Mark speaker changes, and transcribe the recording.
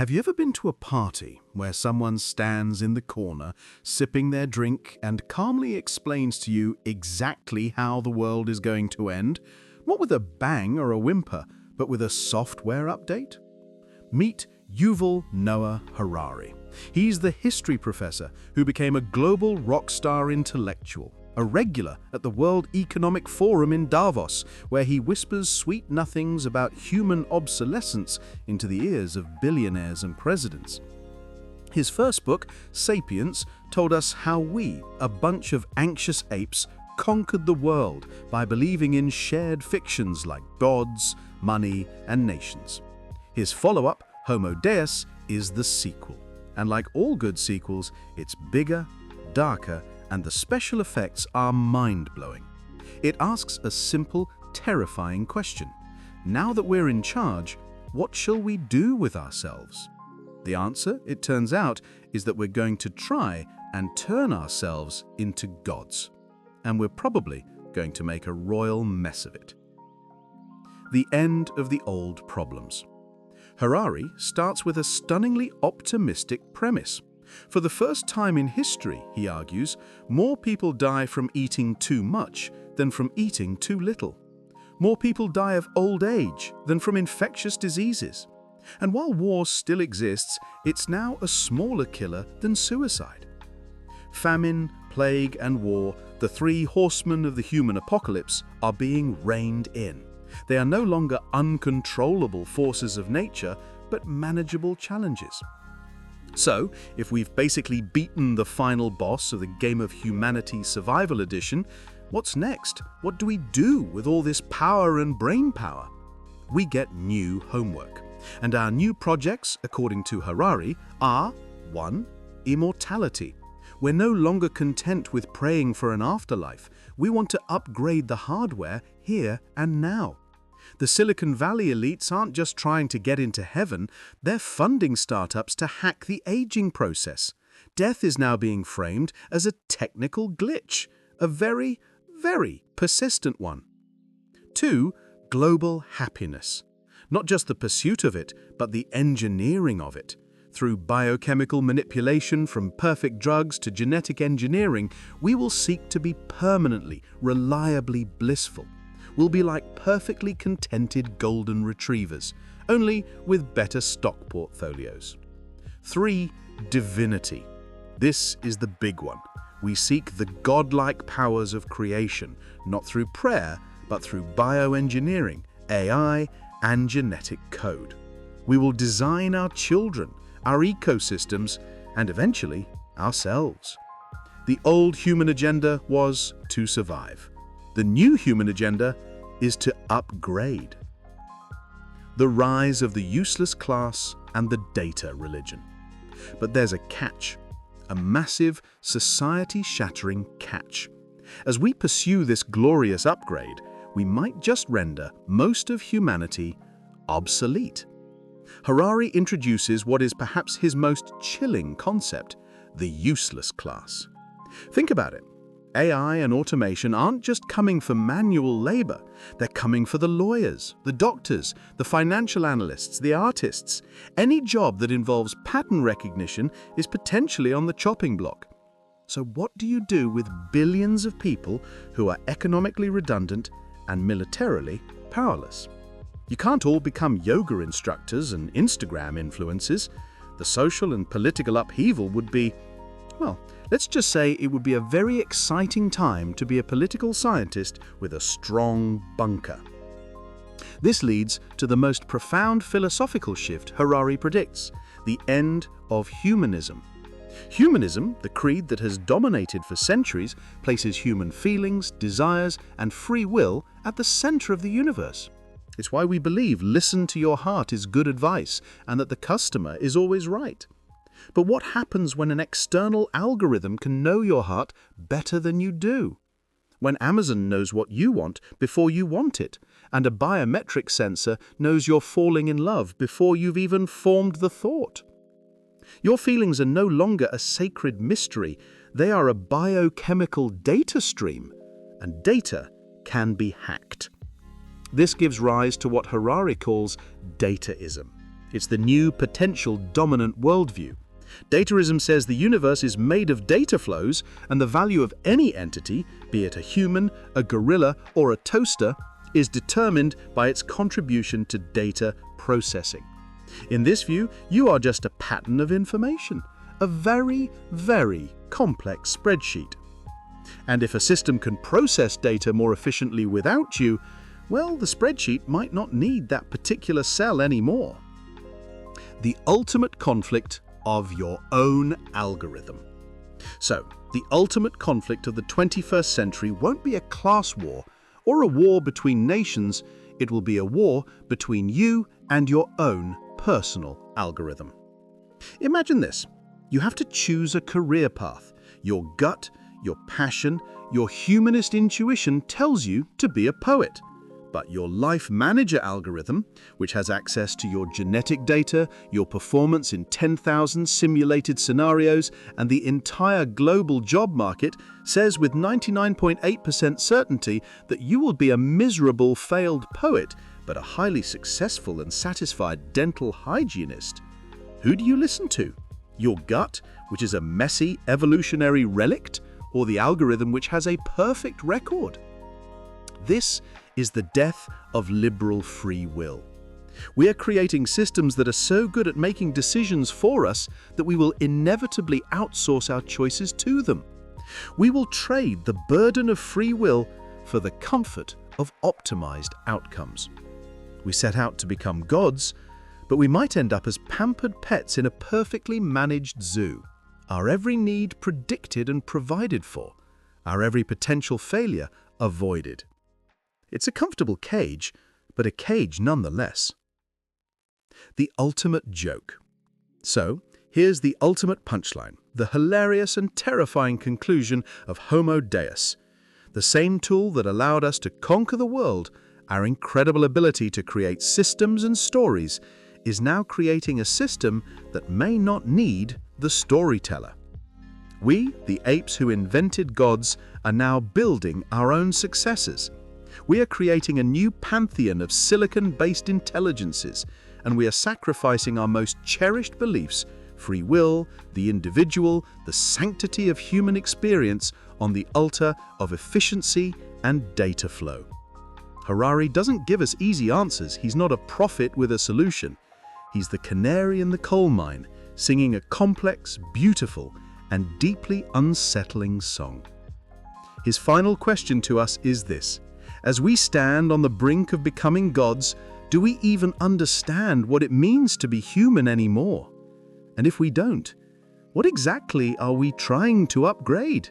Speaker 1: Have you ever been to a party where someone stands in the corner, sipping their drink, and calmly explains to you exactly how the world is going to end? Not with a bang or a whimper, but with a software update? Meet Yuval Noah Harari. He's the history professor who became a global rock star intellectual, a regular at the World Economic Forum in Davos, where he whispers sweet nothings about human obsolescence into the ears of billionaires and presidents. His first book, Sapiens, told us how we, a bunch of anxious apes, conquered the world by believing in shared fictions like gods, money, and nations. His follow-up, Homo Deus, is the sequel. And like all good sequels, it's bigger, darker, and the special effects are mind-blowing. It asks a simple, terrifying question. Now that we're in charge, what shall we do with ourselves? The answer, it turns out, is that we're going to try and turn ourselves into gods. And we're probably going to make a royal mess of it. The end of the old problems. Harari starts with a stunningly optimistic premise. For the first time in history, he argues, more people die from eating too much than from eating too little. More people die of old age than from infectious diseases. And while war still exists, it's now a smaller killer than suicide. Famine, plague, and war, the three horsemen of the human apocalypse, are being reined in. They are no longer uncontrollable forces of nature, but manageable challenges. So, if we've basically beaten the final boss of the Game of Humanity Survival Edition, what's next? What do we do with all this power and brain power? We get new homework. And our new projects, according to Harari, are 1. Immortality. We're no longer content with praying for an afterlife. We want to upgrade the hardware here and now. The Silicon Valley elites aren't just trying to get into heaven, they're funding startups to hack the aging process. Death is now being framed as a technical glitch, a very, very persistent one. 2. Global happiness. Not just the pursuit of it, but the engineering of it. Through biochemical manipulation from perfect drugs to genetic engineering, we will seek to be permanently, reliably blissful. We'll be like perfectly contented golden retrievers, only with better stock portfolios. 3. Divinity. This is the big one. We seek the godlike powers of creation, not through prayer, but through bioengineering, AI, and genetic code. We will design our children, our ecosystems, and eventually ourselves. The old human agenda was to survive. The new human agenda is to upgrade. The rise of the useless class and the data religion. But there's a catch, a massive, society-shattering catch. As we pursue this glorious upgrade, we might just render most of humanity obsolete. Harari introduces what is perhaps his most chilling concept, the useless class. Think about it. AI and automation aren't just coming for manual labor, they're coming for the lawyers, the doctors, the financial analysts, the artists. Any job that involves pattern recognition is potentially on the chopping block. So what do you do with billions of people who are economically redundant and militarily powerless? You can't all become yoga instructors and Instagram influencers. The social and political upheaval would be, well, let's just say it would be a very exciting time to be a political scientist with a strong bunker. This leads to the most profound philosophical shift Harari predicts, the end of humanism. Humanism, the creed that has dominated for centuries, places human feelings, desires, and free will at the center of the universe. It's why we believe listen to your heart is good advice and that the customer is always right. But what happens when an external algorithm can know your heart better than you do? When Amazon knows what you want before you want it, and a biometric sensor knows you're falling in love before you've even formed the thought? Your feelings are no longer a sacred mystery, they are a biochemical data stream, and data can be hacked. This gives rise to what Harari calls Dataism. It's the new potential dominant worldview. Dataism says the universe is made of data flows, and the value of any entity, be it a human, a gorilla, or a toaster, is determined by its contribution to data processing. In this view, you are just a pattern of information, a very, very complex spreadsheet. And if a system can process data more efficiently without you, well, the spreadsheet might not need that particular cell anymore. The ultimate conflict of your own algorithm. So, the ultimate conflict of the 21st century won't be a class war or a war between nations. It will be a war between you and your own personal algorithm. Imagine this. You have to choose a career path. Your gut, your passion, your humanist intuition tells you to be a poet. But your life manager algorithm, which has access to your genetic data, your performance in 10,000 simulated scenarios, and the entire global job market, says with 99.8% certainty that you will be a miserable failed poet, but a highly successful and satisfied dental hygienist. Who do you listen to? Your gut, which is a messy evolutionary relict, or the algorithm which has a perfect record? This is the death of liberal free will. We are creating systems that are so good at making decisions for us that we will inevitably outsource our choices to them. We will trade the burden of free will for the comfort of optimized outcomes. We set out to become gods, but we might end up as pampered pets in a perfectly managed zoo. Our every need predicted and provided for, our every potential failure avoided. It's a comfortable cage, but a cage nonetheless. The ultimate joke. So, here's the ultimate punchline, the hilarious and terrifying conclusion of Homo Deus. The same tool that allowed us to conquer the world, our incredible ability to create systems and stories, is now creating a system that may not need the storyteller. We, the apes who invented gods, are now building our own successors. We are creating a new pantheon of silicon-based intelligences, and we are sacrificing our most cherished beliefs, free will, the individual, the sanctity of human experience, on the altar of efficiency and data flow. Harari doesn't give us easy answers. He's not a prophet with a solution. He's the canary in the coal mine, singing a complex, beautiful, and deeply unsettling song. His final question to us is this: as we stand on the brink of becoming gods, do we even understand what it means to be human anymore? And if we don't, what exactly are we trying to upgrade?